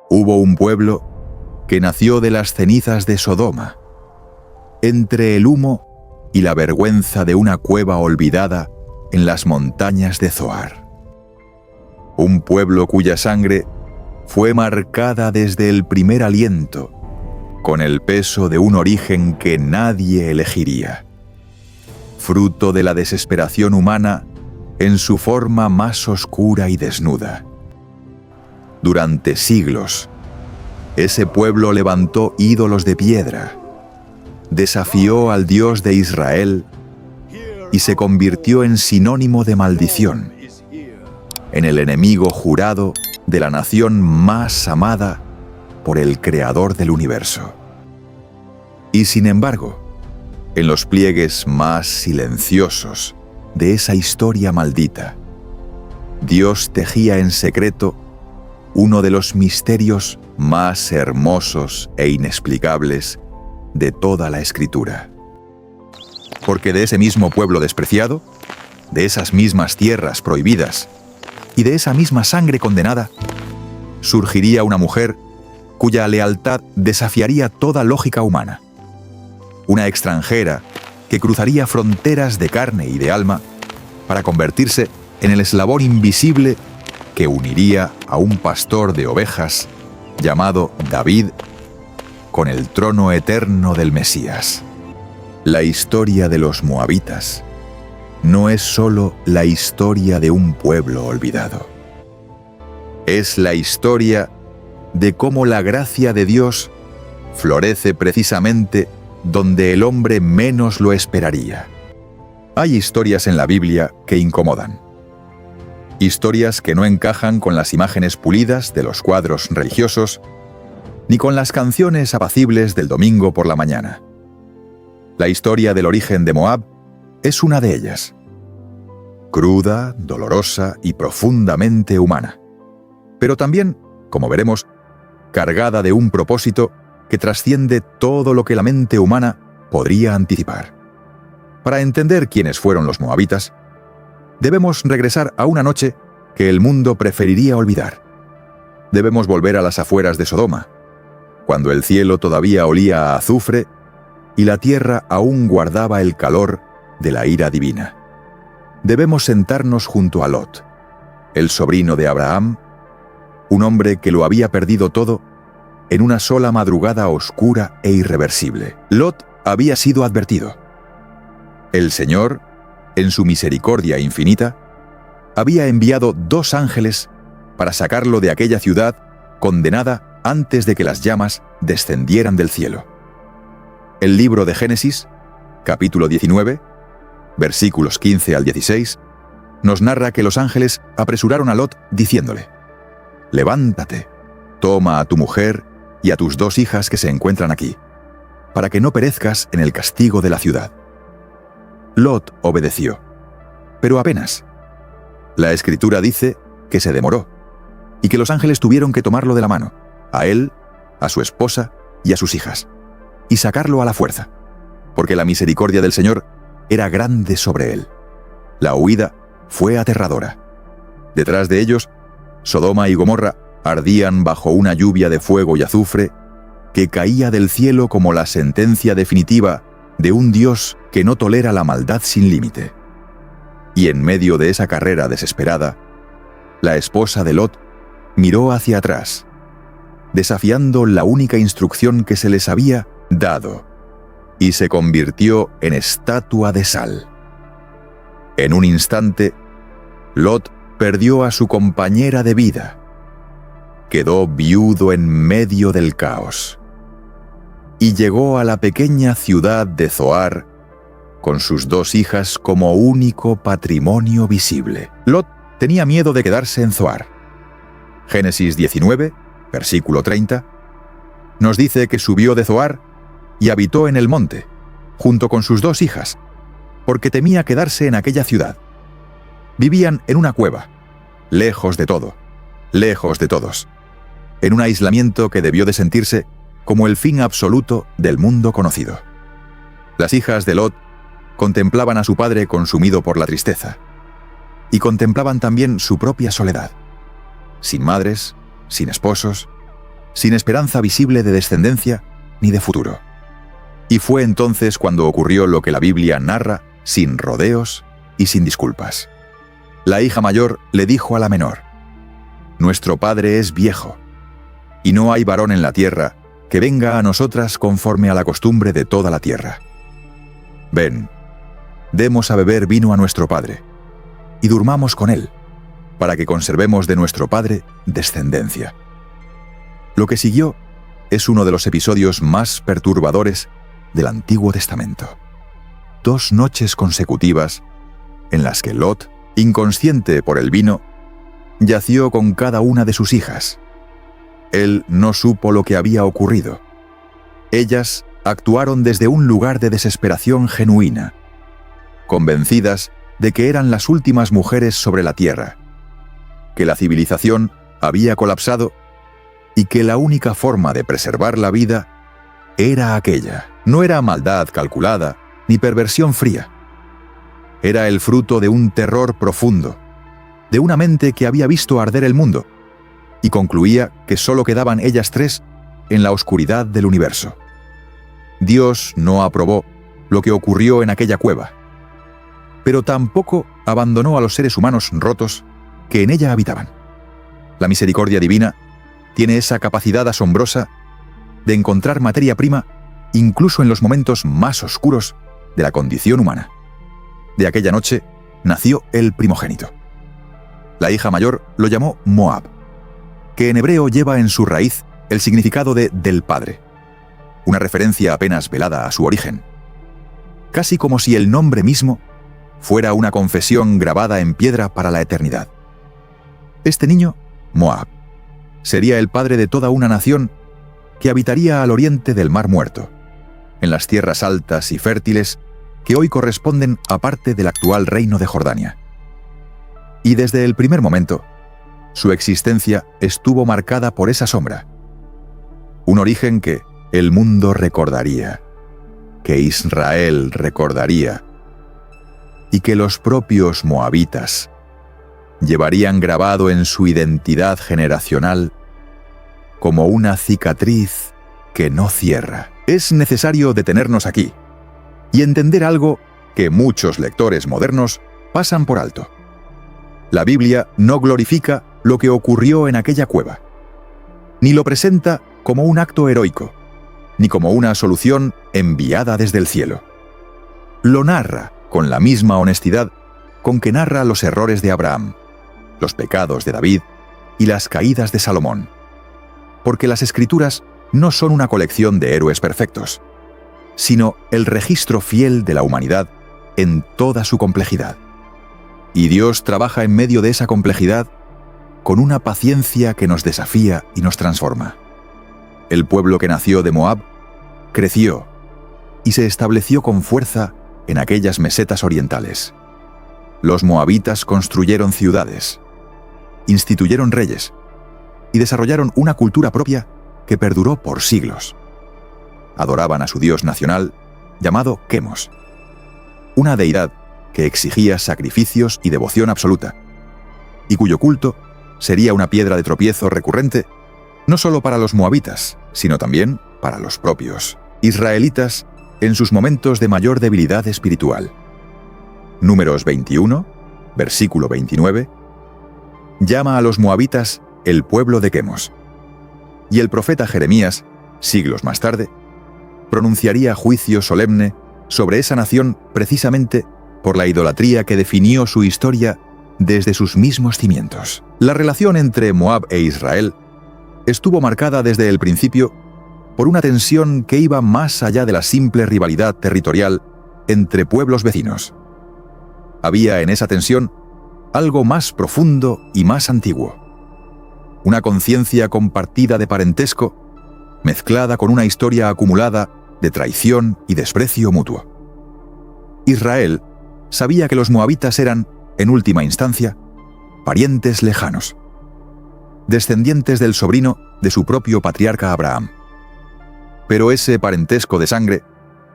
Hubo un pueblo que nació de las cenizas de Sodoma, entre el humo y la vergüenza de una cueva olvidada en las montañas de Zoar. Un pueblo cuya sangre fue marcada desde el primer aliento, con el peso de un origen que nadie elegiría, fruto de la desesperación humana en su forma más oscura y desnuda. Durante siglos, ese pueblo levantó ídolos de piedra, desafió al Dios de Israel y se convirtió en sinónimo de maldición, en el enemigo jurado de la nación más amada por el Creador del universo. Y sin embargo, en los pliegues más silenciosos de esa historia maldita, Dios tejía en secreto uno de los misterios más hermosos e inexplicables de toda la Escritura. Porque de ese mismo pueblo despreciado, de esas mismas tierras prohibidas y de esa misma sangre condenada, surgiría una mujer cuya lealtad desafiaría toda lógica humana. Una extranjera que cruzaría fronteras de carne y de alma para convertirse en el eslabón invisible que uniría a un pastor de ovejas llamado David con el trono eterno del Mesías. La historia de los moabitas no es solo la historia de un pueblo olvidado. Es la historia de cómo la gracia de Dios florece precisamente donde el hombre menos lo esperaría. Hay historias en la Biblia que incomodan. Historias que no encajan con las imágenes pulidas de los cuadros religiosos, ni con las canciones apacibles del domingo por la mañana. La historia del origen de Moab es una de ellas. Cruda, dolorosa y profundamente humana. Pero también, como veremos, cargada de un propósito que trasciende todo lo que la mente humana podría anticipar. Para entender quiénes fueron los moabitas, debemos regresar a una noche que el mundo preferiría olvidar. Debemos volver a las afueras de Sodoma, cuando el cielo todavía olía a azufre y la tierra aún guardaba el calor de la ira divina. Debemos sentarnos junto a Lot, el sobrino de Abraham, un hombre que lo había perdido todo en una sola madrugada oscura e irreversible. Lot había sido advertido. El Señor, en su misericordia infinita, había enviado 2 ángeles para sacarlo de aquella ciudad condenada antes de que las llamas descendieran del cielo. El libro de Génesis, capítulo 19, versículos 15 al 16, nos narra que los ángeles apresuraron a Lot diciéndole: «Levántate, toma a tu mujer y a tus 2 hijas que se encuentran aquí, para que no perezcas en el castigo de la ciudad». Lot obedeció, pero apenas. La Escritura dice que se demoró, y que los ángeles tuvieron que tomarlo de la mano, a él, a su esposa y a sus hijas, y sacarlo a la fuerza, porque la misericordia del Señor era grande sobre él. La huida fue aterradora. Detrás de ellos, Sodoma y Gomorra ardían bajo una lluvia de fuego y azufre que caía del cielo como la sentencia definitiva de un Dios que no tolera la maldad sin límite. Y en medio de esa carrera desesperada, la esposa de Lot miró hacia atrás, desafiando la única instrucción que se les había dado, y se convirtió en estatua de sal. En un instante, Lot perdió a su compañera de vida. Quedó viudo en medio del caos. Y llegó a la pequeña ciudad de Zoar con sus 2 hijas como único patrimonio visible. Lot tenía miedo de quedarse en Zoar. Génesis 19, versículo 30, nos dice que subió de Zoar y habitó en el monte, junto con sus 2 hijas, porque temía quedarse en aquella ciudad. Vivían en una cueva, lejos de todo, lejos de todos, en un aislamiento que debió de sentirse como el fin absoluto del mundo conocido. Las hijas de Lot contemplaban a su padre consumido por la tristeza, y contemplaban también su propia soledad, sin madres, sin esposos, sin esperanza visible de descendencia ni de futuro. Y fue entonces cuando ocurrió lo que la Biblia narra sin rodeos y sin disculpas. La hija mayor le dijo a la menor: «Nuestro padre es viejo, y no hay varón en la tierra que venga a nosotras conforme a la costumbre de toda la tierra. Ven, demos a beber vino a nuestro padre, y durmamos con él, para que conservemos de nuestro padre descendencia». Lo que siguió es uno de los episodios más perturbadores del Antiguo Testamento. 2 noches consecutivas en las que Lot, inconsciente por el vino, yació con cada una de sus hijas. Él no supo lo que había ocurrido. Ellas actuaron desde un lugar de desesperación genuina, convencidas de que eran las últimas mujeres sobre la tierra, que la civilización había colapsado y que la única forma de preservar la vida era aquella. No era maldad calculada ni perversión fría. Era el fruto de un terror profundo, de una mente que había visto arder el mundo, y concluía que solo quedaban ellas 3 en la oscuridad del universo. Dios no aprobó lo que ocurrió en aquella cueva, pero tampoco abandonó a los seres humanos rotos que en ella habitaban. La misericordia divina tiene esa capacidad asombrosa de encontrar materia prima incluso en los momentos más oscuros de la condición humana. De aquella noche nació el primogénito. La hija mayor lo llamó Moab, que en hebreo lleva en su raíz el significado de del padre, una referencia apenas velada a su origen, casi como si el nombre mismo fuera una confesión grabada en piedra para la eternidad. Este niño, Moab, sería el padre de toda una nación que habitaría al oriente del Mar Muerto, en las tierras altas y fértiles que hoy corresponden a parte del actual reino de Jordania. Y desde el primer momento, su existencia estuvo marcada por esa sombra, un origen que el mundo recordaría, que Israel recordaría, y que los propios moabitas llevarían grabado en su identidad generacional como una cicatriz que no cierra. Es necesario detenernos aquí y entender algo que muchos lectores modernos pasan por alto. La Biblia no glorifica lo que ocurrió en aquella cueva, ni lo presenta como un acto heroico, ni como una solución enviada desde el cielo. Lo narra con la misma honestidad con que narra los errores de Abraham, los pecados de David y las caídas de Salomón, porque las Escrituras no son una colección de héroes perfectos, sino el registro fiel de la humanidad en toda su complejidad. Y Dios trabaja en medio de esa complejidad con una paciencia que nos desafía y nos transforma. El pueblo que nació de Moab creció y se estableció con fuerza en aquellas mesetas orientales. Los moabitas construyeron ciudades, instituyeron reyes y desarrollaron una cultura propia que perduró por siglos. Adoraban a su dios nacional, llamado Quemos, una deidad que exigía sacrificios y devoción absoluta, y cuyo culto sería una piedra de tropiezo recurrente no solo para los moabitas, sino también para los propios israelitas en sus momentos de mayor debilidad espiritual. Números 21, versículo 29, llama a los moabitas el pueblo de Quemos. Y el profeta Jeremías, siglos más tarde, pronunciaría juicio solemne sobre esa nación precisamente por la idolatría que definió su historia desde sus mismos cimientos. La relación entre Moab e Israel estuvo marcada desde el principio por una tensión que iba más allá de la simple rivalidad territorial entre pueblos vecinos. Había en esa tensión algo más profundo y más antiguo. Una conciencia compartida de parentesco, mezclada con una historia acumulada de traición y desprecio mutuo. Israel sabía que los moabitas eran, en última instancia, parientes lejanos, descendientes del sobrino de su propio patriarca Abraham. Pero ese parentesco de sangre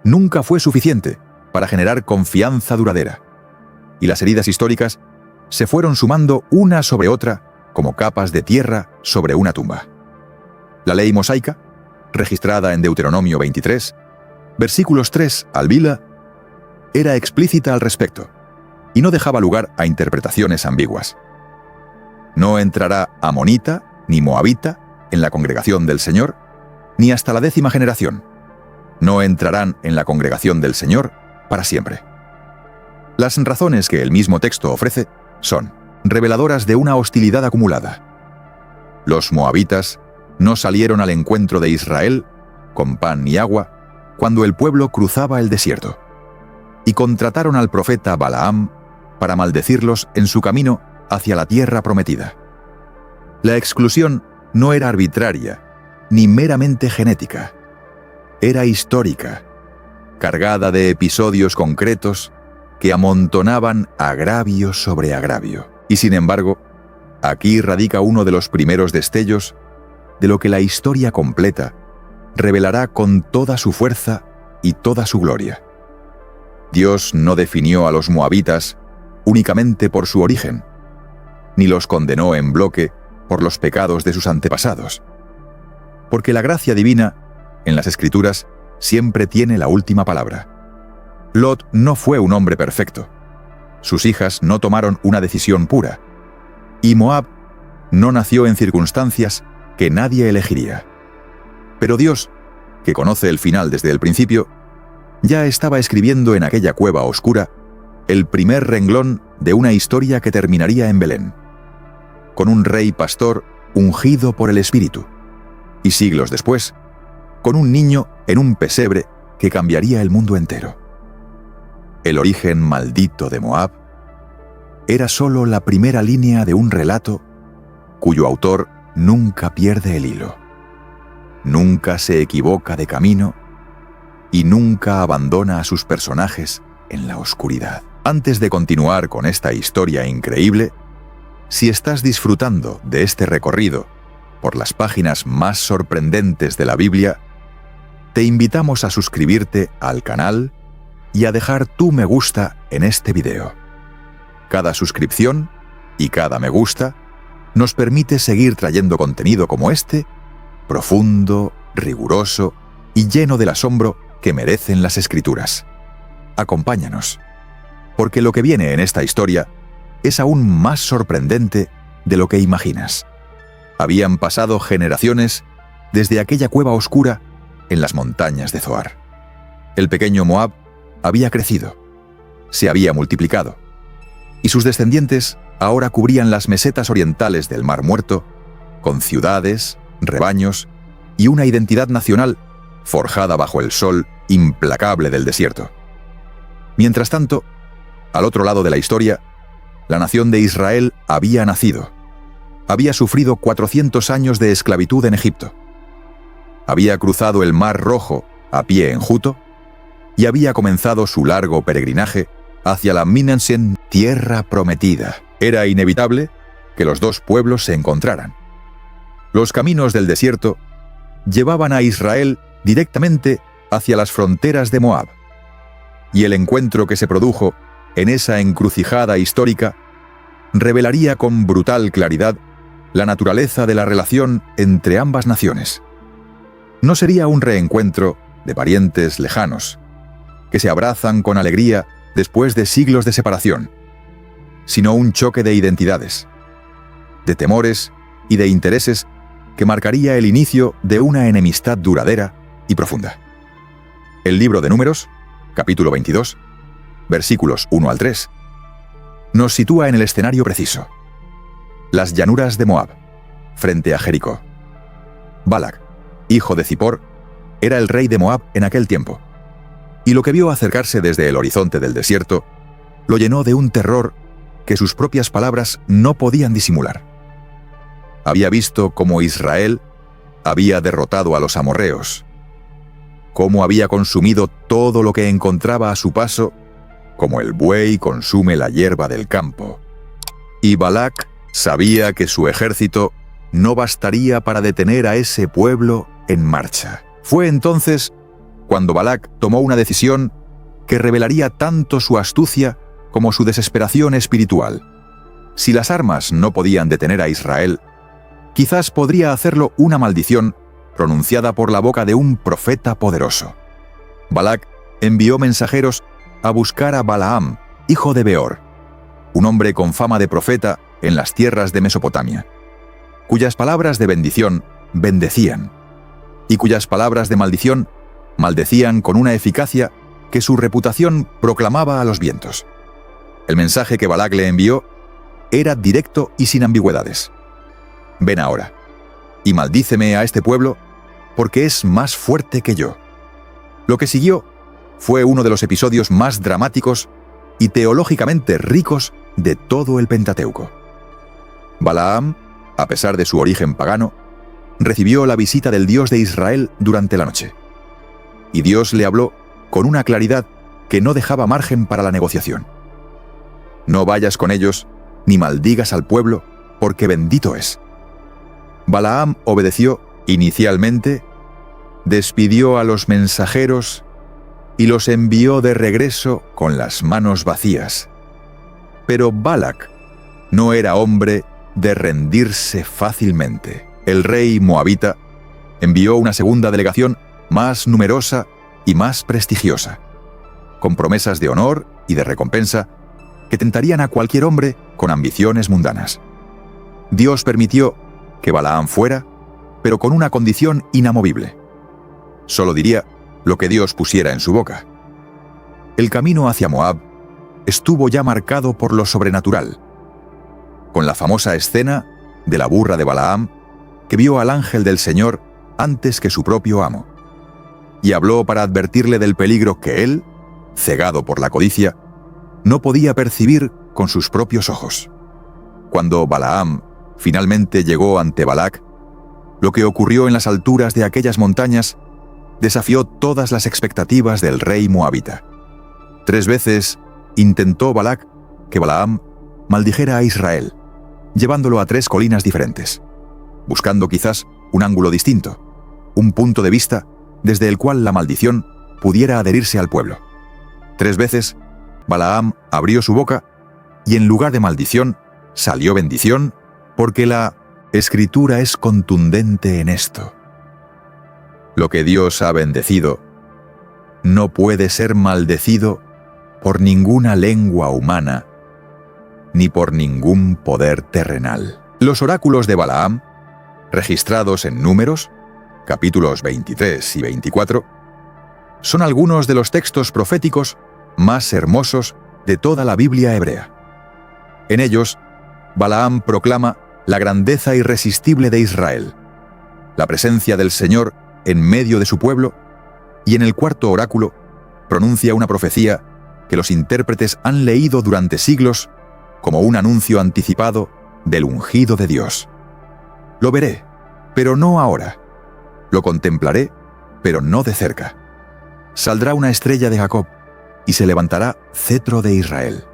nunca fue suficiente para generar confianza duradera, y las heridas históricas se fueron sumando una sobre otra como capas de tierra sobre una tumba. La ley mosaica, registrada en Deuteronomio 23, versículos 3 al Bila, era explícita al respecto y no dejaba lugar a interpretaciones ambiguas. No entrará amonita ni moabita en la congregación del Señor, ni hasta la 10ª generación. No entrarán en la congregación del Señor para siempre. Las razones que el mismo texto ofrece son reveladoras de una hostilidad acumulada. Los moabitas no salieron al encuentro de Israel con pan y agua cuando el pueblo cruzaba el desierto, y contrataron al profeta Balaam para maldecirlos en su camino hacia la tierra prometida. La exclusión no era arbitraria ni meramente genética. Era histórica, cargada de episodios concretos que amontonaban agravio sobre agravio. Y sin embargo, aquí radica uno de los primeros destellos de lo que la historia completa revelará con toda su fuerza y toda su gloria. Dios no definió a los moabitas únicamente por su origen, ni los condenó en bloque por los pecados de sus antepasados, porque la gracia divina en las Escrituras siempre tiene la última palabra. Lot no fue un hombre perfecto. Sus hijas no tomaron una decisión pura. Y Moab no nació en circunstancias que nadie elegiría. Pero Dios, que conoce el final desde el principio, ya estaba escribiendo en aquella cueva oscura el primer renglón de una historia que terminaría en Belén, con un rey pastor ungido por el Espíritu, y siglos después, con un niño en un pesebre que cambiaría el mundo entero. El origen maldito de Moab era solo la primera línea de un relato cuyo autor nunca pierde el hilo, nunca se equivoca de camino y nunca abandona a sus personajes en la oscuridad. Antes de continuar con esta historia increíble, si estás disfrutando de este recorrido por las páginas más sorprendentes de la Biblia, te invitamos a suscribirte al canal y a dejar tu me gusta en este video. Cada suscripción y cada me gusta nos permite seguir trayendo contenido como este, profundo, riguroso y lleno del asombro que merecen las Escrituras. Acompáñanos, porque lo que viene en esta historia es aún más sorprendente de lo que imaginas. Habían pasado generaciones desde aquella cueva oscura en las montañas de Zoar. El pequeño Moab había crecido, se había multiplicado, y sus descendientes ahora cubrían las mesetas orientales del Mar Muerto, con ciudades, rebaños y una identidad nacional forjada bajo el sol implacable del desierto. Mientras tanto, al otro lado de la historia, la nación de Israel había nacido. Había sufrido 400 años de esclavitud en Egipto. Había cruzado el Mar Rojo a pie enjuto y había comenzado su largo peregrinaje hacia la Minensen, tierra prometida. Era inevitable que los dos pueblos se encontraran. Los caminos del desierto llevaban a Israel directamente hacia las fronteras de Moab, y el encuentro que se produjo en esa encrucijada histórica revelaría con brutal claridad la naturaleza de la relación entre ambas naciones. No sería un reencuentro de parientes lejanos, que se abrazan con alegría después de siglos de separación, sino un choque de identidades, de temores y de intereses que marcaría el inicio de una enemistad duradera y profunda. El libro de Números, capítulo 22, versículos 1 al 3, nos sitúa en el escenario preciso: las llanuras de Moab, frente a Jericó. Balac, hijo de Zippor, era el rey de Moab en aquel tiempo, y lo que vio acercarse desde el horizonte del desierto lo llenó de un terror que sus propias palabras no podían disimular. Había visto cómo Israel había derrotado a los amorreos, cómo había consumido todo lo que encontraba a su paso, como el buey consume la hierba del campo. Y Balac sabía que su ejército no bastaría para detener a ese pueblo en marcha. Fue entonces cuando Balac tomó una decisión que revelaría tanto su astucia como su desesperación espiritual. Si las armas no podían detener a Israel, quizás podría hacerlo una maldición pronunciada por la boca de un profeta poderoso. Balac envió mensajeros a buscar a Balaam, hijo de Beor, un hombre con fama de profeta en las tierras de Mesopotamia, cuyas palabras de bendición bendecían, y cuyas palabras de maldición maldecían con una eficacia que su reputación proclamaba a los vientos. El mensaje que Balac le envió era directo y sin ambigüedades. Ven ahora, y maldíceme a este pueblo, porque es más fuerte que yo. Lo que siguió fue uno de los episodios más dramáticos y teológicamente ricos de todo el Pentateuco. Balaam, a pesar de su origen pagano, recibió la visita del Dios de Israel durante la noche. Y Dios le habló con una claridad que no dejaba margen para la negociación. No vayas con ellos, ni maldigas al pueblo, porque bendito es. Balaam obedeció inicialmente, despidió a los mensajeros y los envió de regreso con las manos vacías. Pero Balac no era hombre de rendirse fácilmente. El rey moabita envió una segunda delegación más numerosa y más prestigiosa, con promesas de honor y de recompensa que tentarían a cualquier hombre con ambiciones mundanas. Dios permitió que Balaam fuera, pero con una condición inamovible. Solo diría lo que Dios pusiera en su boca. El camino hacia Moab estuvo ya marcado por lo sobrenatural, con la famosa escena de la burra de Balaam, que vio al ángel del Señor antes que su propio amo, y habló para advertirle del peligro que él, cegado por la codicia, no podía percibir con sus propios ojos. Cuando Balaam finalmente llegó ante Balac, lo que ocurrió en las alturas de aquellas montañas desafió todas las expectativas del rey moabita. 3 veces intentó Balac que Balaam maldijera a Israel, llevándolo a 3 colinas diferentes, buscando quizás un ángulo distinto, un punto de vista desde el cual la maldición pudiera adherirse al pueblo. 3 veces Balaam abrió su boca y en lugar de maldición salió bendición, porque la Escritura es contundente en esto. Lo que Dios ha bendecido no puede ser maldecido por ninguna lengua humana ni por ningún poder terrenal. Los oráculos de Balaam, registrados en Números, capítulos 23 y 24, son algunos de los textos proféticos más hermosos de toda la Biblia hebrea. En ellos, Balaam proclama la grandeza irresistible de Israel, la presencia del Señor en medio de su pueblo, y en el 4.º oráculo pronuncia una profecía que los intérpretes han leído durante siglos como un anuncio anticipado del ungido de Dios. Lo veré, pero no ahora. Lo contemplaré, pero no de cerca. Saldrá una estrella de Jacob, y se levantará cetro de Israel.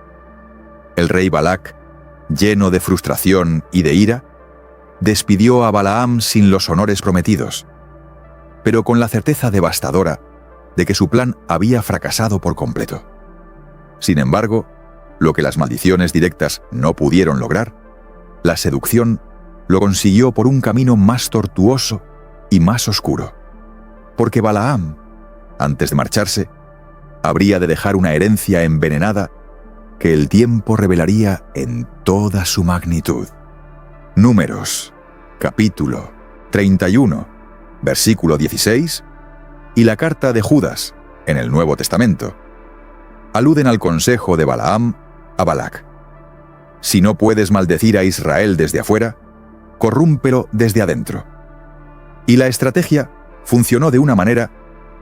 El rey Balac, lleno de frustración y de ira, despidió a Balaam sin los honores prometidos, pero con la certeza devastadora de que su plan había fracasado por completo. Sin embargo, lo que las maldiciones directas no pudieron lograr, la seducción lo consiguió por un camino más tortuoso y más oscuro, porque Balaam, antes de marcharse, habría de dejar una herencia envenenada que el tiempo revelaría en toda su magnitud. Números, capítulo 31, versículo 16, y la carta de Judas, en el Nuevo Testamento, aluden al consejo de Balaam a Balac. Si no puedes maldecir a Israel desde afuera, corrúmpelo desde adentro. Y la estrategia funcionó de una manera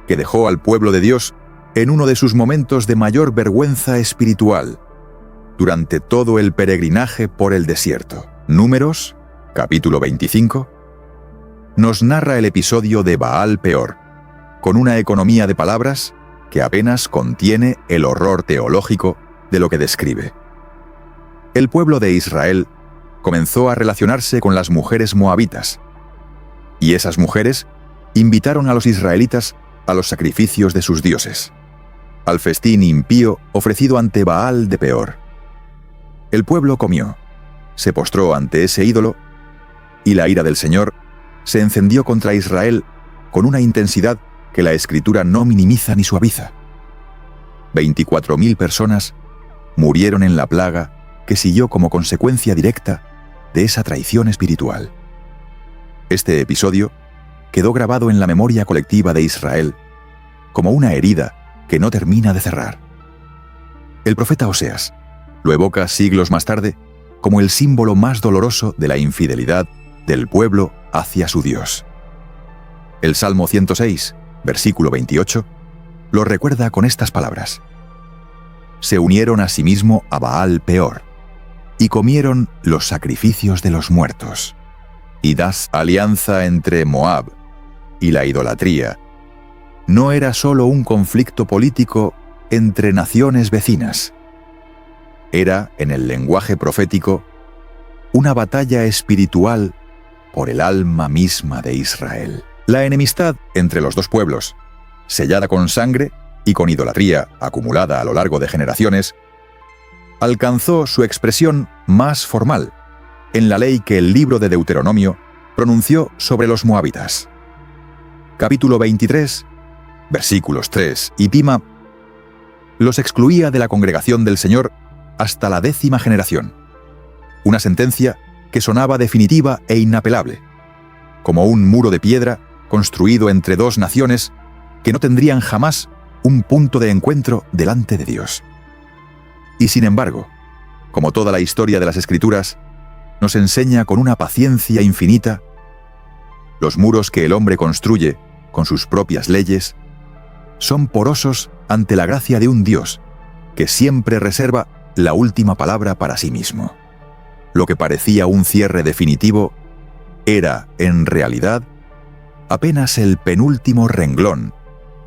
que dejó al pueblo de Dios en uno de sus momentos de mayor vergüenza espiritual, durante todo el peregrinaje por el desierto. Números, capítulo 25, nos narra el episodio de Baal Peor, con una economía de palabras que apenas contiene el horror teológico de lo que describe. El pueblo de Israel comenzó a relacionarse con las mujeres moabitas, y esas mujeres invitaron a los israelitas a los sacrificios de sus dioses, al festín impío ofrecido ante Baal de Peor. El pueblo comió, se postró ante ese ídolo, y la ira del Señor se encendió contra Israel con una intensidad que la Escritura no minimiza ni suaviza. 24.000 personas murieron en la plaga que siguió como consecuencia directa de esa traición espiritual. Este episodio quedó grabado en la memoria colectiva de Israel como una herida que no termina de cerrar. El profeta Oseas lo evoca siglos más tarde como el símbolo más doloroso de la infidelidad del pueblo hacia su Dios. El Salmo 106, versículo 28, lo recuerda con estas palabras: se unieron a sí mismo a Baal Peor, y comieron los sacrificios de los muertos. Y das alianza entre Moab y la idolatría. No era solo un conflicto político entre naciones vecinas. Era, en el lenguaje profético, una batalla espiritual por el alma misma de Israel. La enemistad entre los dos pueblos, sellada con sangre y con idolatría acumulada a lo largo de generaciones, alcanzó su expresión más formal en la ley que el libro de Deuteronomio pronunció sobre los moabitas. Capítulo 23, versículos 3 y Pima, los excluía de la congregación del Señor hasta la 10ª generación. Una sentencia que sonaba definitiva e inapelable, como un muro de piedra construido entre dos naciones que no tendrían jamás un punto de encuentro delante de Dios. Y sin embargo, como toda la historia de las Escrituras, nos enseña con una paciencia infinita, los muros que el hombre construye con sus propias leyes son porosos ante la gracia de un Dios que siempre reserva la última palabra para sí mismo. Lo que parecía un cierre definitivo era, en realidad, apenas el penúltimo renglón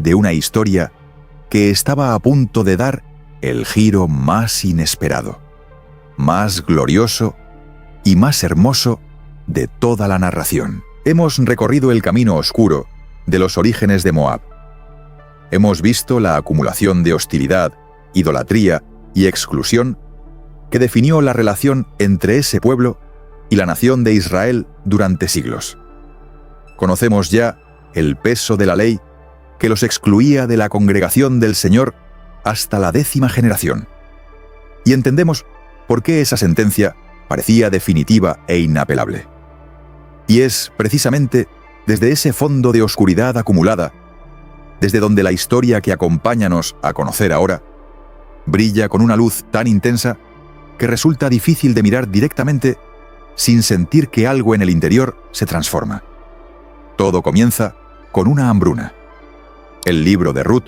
de una historia que estaba a punto de dar el giro más inesperado, más glorioso y más hermoso de toda la narración. Hemos recorrido el camino oscuro de los orígenes de Moab. Hemos visto la acumulación de hostilidad, idolatría y exclusión que definió la relación entre ese pueblo y la nación de Israel durante siglos. Conocemos ya el peso de la ley que los excluía de la congregación del Señor hasta la 10ª generación. Y entendemos por qué esa sentencia parecía definitiva e inapelable. Y es precisamente desde ese fondo de oscuridad acumulada, desde donde la historia que acompáñanos a conocer ahora brilla con una luz tan intensa que resulta difícil de mirar directamente sin sentir que algo en el interior se transforma. Todo comienza con una hambruna. El libro de Ruth,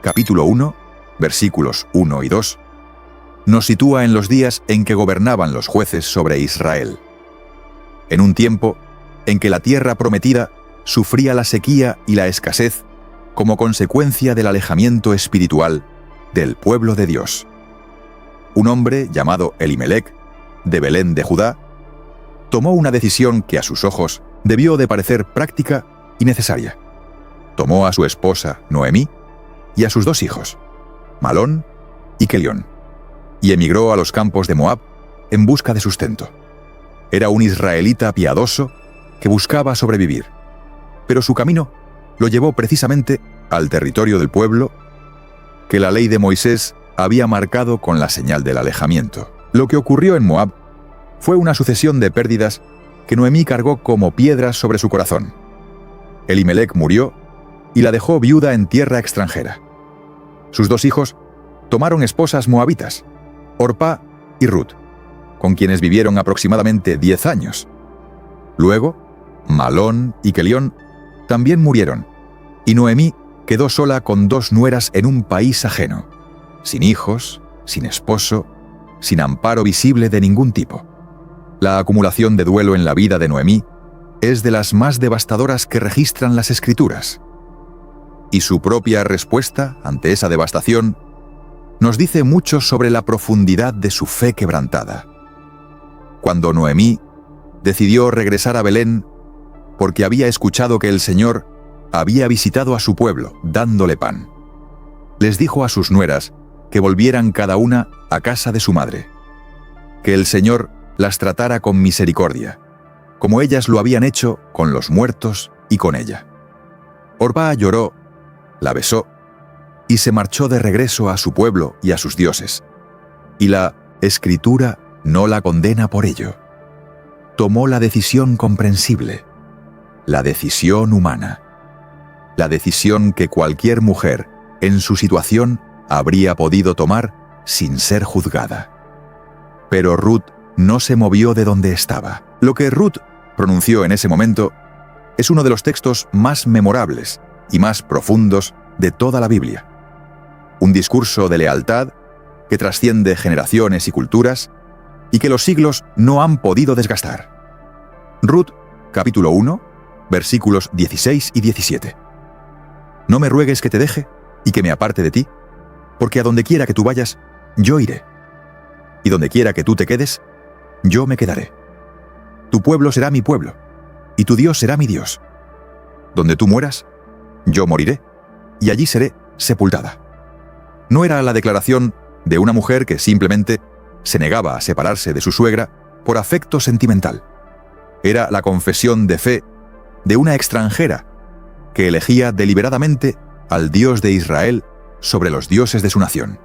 capítulo 1, versículos 1 y 2, nos sitúa en los días en que gobernaban los jueces sobre Israel, en un tiempo en que la tierra prometida sufría la sequía y la escasez como consecuencia del alejamiento espiritual del pueblo de Dios. Un hombre llamado Elimelec, de Belén de Judá, tomó una decisión que a sus ojos debió de parecer práctica y necesaria. Tomó a su esposa Noemí y a sus 2 hijos, Malón y Kelión, y emigró a los campos de Moab en busca de sustento. Era un israelita piadoso que buscaba sobrevivir, pero su camino lo llevó precisamente al territorio del pueblo que la ley de Moisés había marcado con la señal del alejamiento. Lo que ocurrió en Moab fue una sucesión de pérdidas que Noemí cargó como piedras sobre su corazón. Elimelec murió y la dejó viuda en tierra extranjera. Sus 2 hijos tomaron esposas moabitas, Orpá y Ruth, con quienes vivieron aproximadamente 10 años. Luego, Malón y Kelión también murieron, y Noemí quedó sola con 2 nueras en un país ajeno, sin hijos, sin esposo, sin amparo visible de ningún tipo. La acumulación de duelo en la vida de Noemí es de las más devastadoras que registran las Escrituras. Y su propia respuesta ante esa devastación nos dice mucho sobre la profundidad de su fe quebrantada. Cuando Noemí decidió regresar a Belén porque había escuchado que el Señor había visitado a su pueblo dándole pan, les dijo a sus nueras que volvieran cada una a casa de su madre, que el Señor las tratara con misericordia, como ellas lo habían hecho con los muertos y con ella. Orpá lloró, la besó y se marchó de regreso a su pueblo y a sus dioses. Y la Escritura no la condena por ello. Tomó la decisión comprensible, la decisión humana, la decisión que cualquier mujer en su situación habría podido tomar sin ser juzgada. Pero Ruth no se movió de donde estaba. Lo que Ruth pronunció en ese momento es uno de los textos más memorables y más profundos de toda la Biblia. Un discurso de lealtad que trasciende generaciones y culturas y que los siglos no han podido desgastar. Ruth, capítulo 1, versículos 16 y 17. No me ruegues que te deje y que me aparte de ti, porque a donde quiera que tú vayas, yo iré. Y donde quiera que tú te quedes, yo me quedaré. Tu pueblo será mi pueblo, y tu Dios será mi Dios. Donde tú mueras, yo moriré, y allí seré sepultada. No era la declaración de una mujer que simplemente se negaba a separarse de su suegra por afecto sentimental. Era la confesión de fe de una extranjera que elegía deliberadamente al Dios de Israel sobre los dioses de su nación,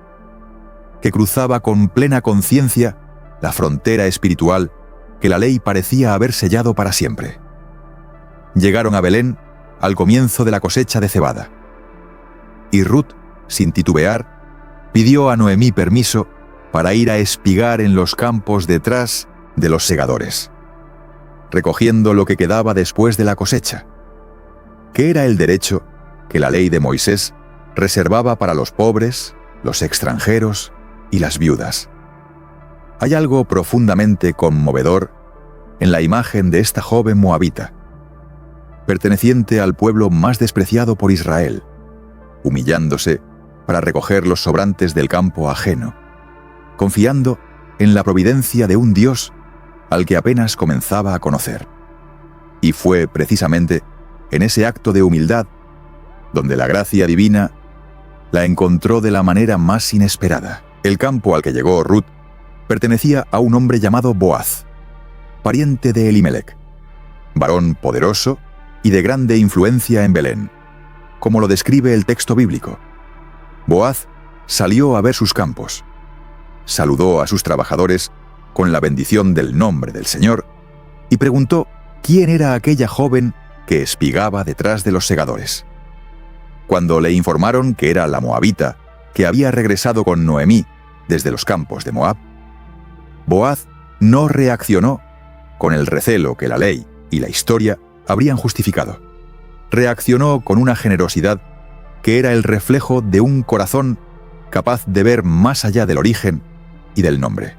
que cruzaba con plena conciencia la frontera espiritual que la ley parecía haber sellado para siempre. Llegaron a Belén al comienzo de la cosecha de cebada, y Ruth, sin titubear, pidió a Noemí permiso para ir a espigar en los campos detrás de los segadores, recogiendo lo que quedaba después de la cosecha, que era el derecho que la ley de Moisés reservaba para los pobres, los extranjeros y las viudas. Hay algo profundamente conmovedor en la imagen de esta joven moabita, perteneciente al pueblo más despreciado por Israel, humillándose para recoger los sobrantes del campo ajeno, confiando en la providencia de un Dios al que apenas comenzaba a conocer. Y fue precisamente en ese acto de humildad donde la gracia divina la encontró de la manera más inesperada. El campo al que llegó Ruth pertenecía a un hombre llamado Boaz, pariente de Elimelec, varón poderoso y de grande influencia en Belén, como lo describe el texto bíblico. Boaz salió a ver sus campos, saludó a sus trabajadores con la bendición del nombre del Señor y preguntó quién era aquella joven que espigaba detrás de los segadores. Cuando le informaron que era la moabita que había regresado con Noemí desde los campos de Moab, Boaz no reaccionó con el recelo que la ley y la historia habrían justificado. Reaccionó con una generosidad que era el reflejo de un corazón capaz de ver más allá del origen y del nombre.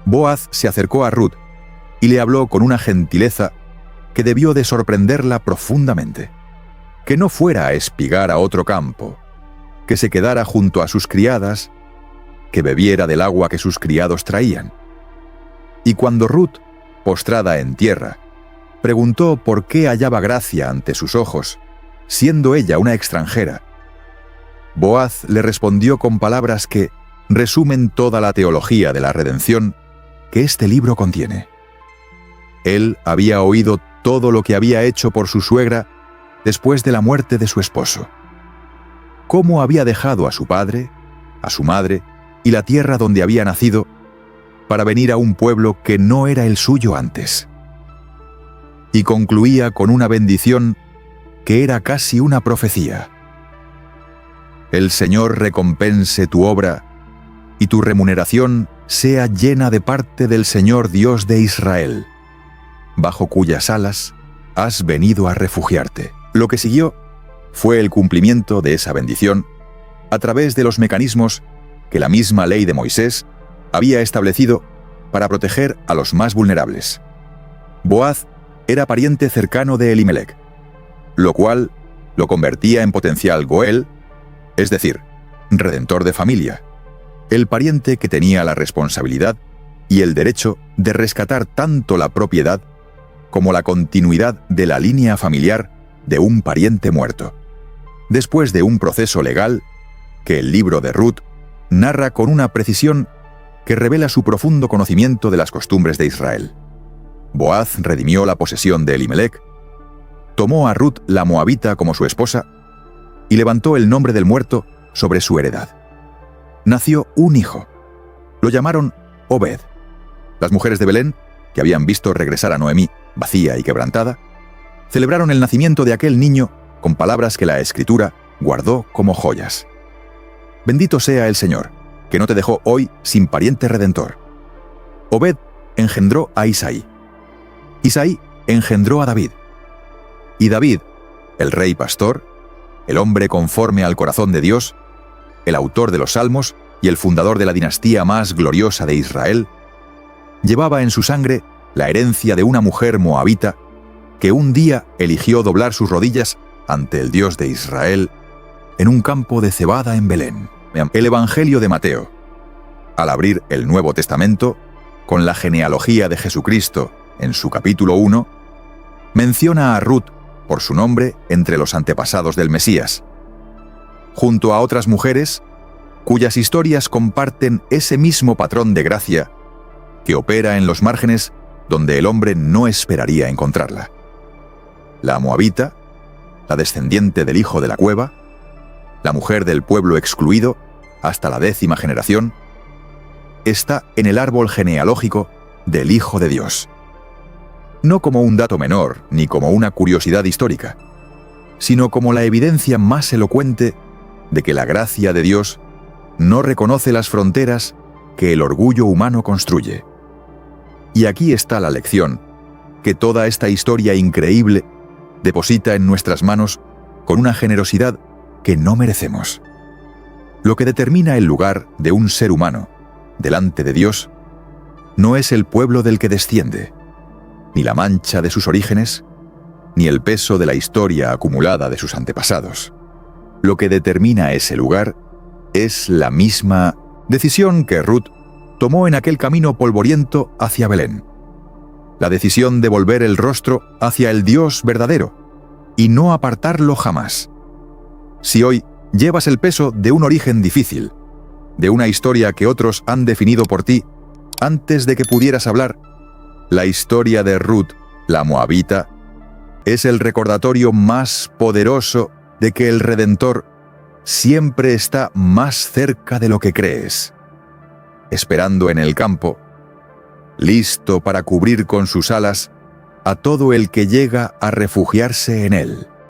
Boaz se acercó a Ruth y le habló con una gentileza que debió de sorprenderla profundamente. Que no fuera a espigar a otro campo, que se quedara junto a sus criadas, que bebiera del agua que sus criados traían. Y cuando Ruth, postrada en tierra, preguntó por qué hallaba gracia ante sus ojos, siendo ella una extranjera, Boaz le respondió con palabras que resumen toda la teología de la redención que este libro contiene. Él había oído todo lo que había hecho por su suegra después de la muerte de su esposo. Cómo había dejado a su padre, a su madre y la tierra donde había nacido para venir a un pueblo que no era el suyo antes. Y concluía con una bendición que era casi una profecía. El Señor recompense tu obra y tu remuneración sea llena de parte del Señor Dios de Israel, bajo cuyas alas has venido a refugiarte. Lo que siguió fue el cumplimiento de esa bendición a través de los mecanismos que la misma ley de Moisés había establecido para proteger a los más vulnerables. Boaz era pariente cercano de Elimelec, lo cual lo convertía en potencial Goel, es decir, redentor de familia, el pariente que tenía la responsabilidad y el derecho de rescatar tanto la propiedad como la continuidad de la línea familiar de un pariente muerto. Después de un proceso legal que el libro de Ruth narra con una precisión que revela su profundo conocimiento de las costumbres de Israel, Boaz redimió la posesión de Elimelec tomó a Ruth la moabita como su esposa y levantó el nombre del muerto sobre su heredad. Nació un hijo. Lo llamaron Obed. Las mujeres de Belén, que habían visto regresar a Noemí vacía y quebrantada, celebraron el nacimiento de aquel niño con palabras que la Escritura guardó como joyas. Bendito sea el Señor, que no te dejó hoy sin pariente redentor. Obed engendró a Isaí. Isaí engendró a David. Y David, el rey pastor, el hombre conforme al corazón de Dios, el autor de los salmos y el fundador de la dinastía más gloriosa de Israel, llevaba en su sangre la herencia de una mujer moabita que un día eligió doblar sus rodillas ante el Dios de Israel en un campo de cebada en Belén. El Evangelio de Mateo, al abrir el Nuevo Testamento, con la genealogía de Jesucristo en su capítulo 1, menciona a Ruth por su nombre entre los antepasados del Mesías, junto a otras mujeres cuyas historias comparten ese mismo patrón de gracia que opera en los márgenes donde el hombre no esperaría encontrarla. La moabita, la descendiente del hijo de la cueva, la mujer del pueblo excluido hasta la 10ª generación, está en el árbol genealógico del Hijo de Dios. No como un dato menor ni como una curiosidad histórica, sino como la evidencia más elocuente de que la gracia de Dios no reconoce las fronteras que el orgullo humano construye. Y aquí está la lección que toda esta historia increíble deposita en nuestras manos con una generosidad que no merecemos. Lo que determina el lugar de un ser humano delante de Dios no es el pueblo del que desciende, ni la mancha de sus orígenes, ni el peso de la historia acumulada de sus antepasados. Lo que determina ese lugar es la misma decisión que Ruth tomó en aquel camino polvoriento hacia Belén. La decisión de volver el rostro hacia el Dios verdadero y no apartarlo jamás. Si hoy llevas el peso de un origen difícil, de una historia que otros han definido por ti antes de que pudieras hablar, la historia de Ruth, la moabita, es el recordatorio más poderoso de que el Redentor siempre está más cerca de lo que crees, esperando en el campo, listo para cubrir con sus alas a todo el que llega a refugiarse en él.